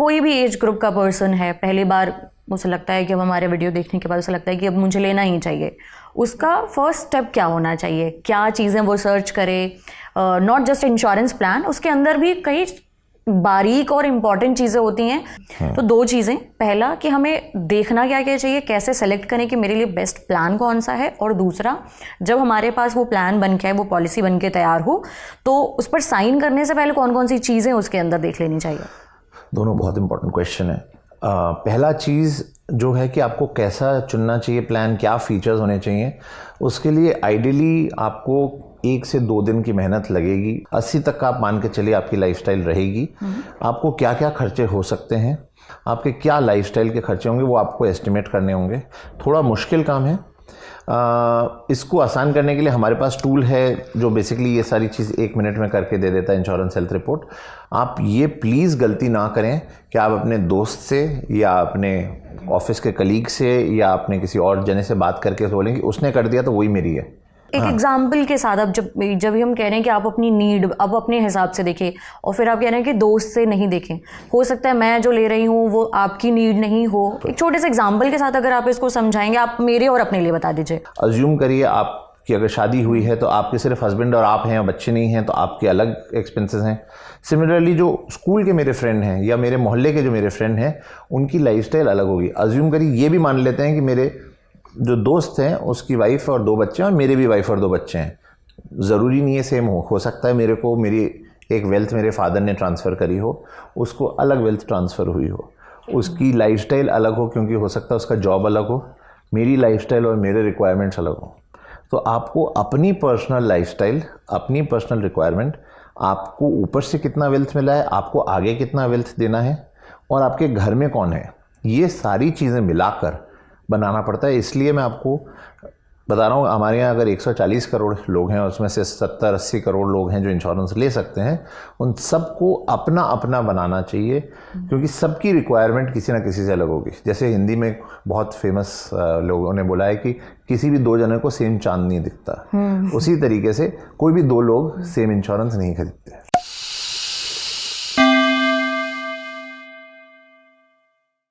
कोई भी age group का पर्सन है, पहली बार उसे लगता है कि अब हमारे वीडियो देखने के बाद उसे लगता है कि अब मुझे लेना ही चाहिए, उसका फर्स्ट स्टेप क्या होना चाहिए? क्या चीज़ें वो सर्च करे? नॉट जस्ट इंश्योरेंस प्लान, उसके अंदर भी कई बारीक और इम्पॉर्टेंट चीज़ें होती हैं। तो 2 चीज़ें, पहला कि हमें देखना क्या क्या चाहिए, कैसे सेलेक्ट करें कि मेरे लिए बेस्ट प्लान कौन सा है, और दूसरा जब हमारे पास वो प्लान बन के आए, वो पॉलिसी बन के तैयार हो, तो उस पर साइन करने से पहले कौन कौन सी चीज़ें उसके अंदर देख लेनी चाहिए? दोनों बहुत इंपॉर्टेंट क्वेश्चन है। पहला चीज़ जो है कि आपको कैसा चुनना चाहिए प्लान, क्या फीचर्स होने चाहिए, उसके लिए आइडियली आपको 1 से 2 दिन की मेहनत लगेगी। 80 तक का आप मान के चलिए आपकी लाइफस्टाइल रहेगी। आपको क्या क्या खर्चे हो सकते हैं, आपके क्या लाइफस्टाइल के खर्चे होंगे, वो आपको एस्टिमेट करने होंगे। थोड़ा मुश्किल काम है। इसको आसान करने के लिए हमारे पास टूल है जो बेसिकली ये सारी चीज़ 1 मिनट में करके दे देता है, इंश्योरेंस हेल्थ रिपोर्ट। आप ये प्लीज़ गलती ना करें कि आप अपने दोस्त से या अपने ऑफिस के कलीग से या अपने किसी और जने से बात करके बोलें कि उसने कर दिया तो वही मेरी है। एक एग्जाम्पल के साथ, अब जब हम कह रहे हैं कि आप अपनी नीड अब अपने हिसाब से देखें, और फिर आप कह रहे हैं कि दोस्त से नहीं देखें, हो सकता है मैं जो ले रही हूँ वो आपकी नीड नहीं हो। एक छोटे से एग्जाम्पल के साथ अगर आप इसको समझाएंगे, आप मेरे और अपने लिए बता दीजिए। अज्यूम करिए आपकी अगर शादी हुई है तो आपके सिर्फ हस्बैंड और आप हैं और बच्चे नहीं हैं, तो आपके अलग एक्सपेंसेस हैं। सिमिलरली जो स्कूल के मेरे फ्रेंड हैं या मेरे मोहल्ले के जो मेरे फ्रेंड हैं, उनकी लाइफस्टाइल अलग होगी। अज्यूम करिए ये भी मान लेते हैं कि मेरे जो दोस्त हैं उसकी वाइफ और 2 बच्चे हैं और मेरे भी वाइफ और 2 बच्चे हैं। ज़रूरी नहीं है सेम हो सकता है मेरे को मेरी एक वेल्थ मेरे फादर ने ट्रांसफ़र करी हो, उसको अलग वेल्थ ट्रांसफ़र हुई हो, उसकी लाइफस्टाइल अलग हो, क्योंकि हो सकता है उसका जॉब अलग हो, मेरी लाइफस्टाइल और मेरे रिक्वायरमेंट्स अलग हो। तो आपको अपनी पर्सनल लाइफस्टाइल, अपनी पर्सनल रिक्वायरमेंट, आपको ऊपर से कितना वेल्थ मिला है, आपको आगे कितना वेल्थ देना है, और आपके घर में कौन है, ये सारी चीज़ें मिलाकर बनाना पड़ता है। इसलिए मैं आपको बता रहा हूँ, हमारे यहाँ अगर 140 करोड़ लोग हैं, उसमें से 70-80 करोड़ लोग हैं जो इंश्योरेंस ले सकते हैं, उन सबको अपना अपना बनाना चाहिए, क्योंकि सबकी रिक्वायरमेंट किसी ना किसी से अलग होगी। जैसे हिंदी में बहुत फेमस लोगों ने बोला है कि किसी भी 2 जने को सेम चांद नहीं दिखता, उसी तरीके से कोई भी 2 लोग सेम इंश्योरेंस नहीं खरीदते।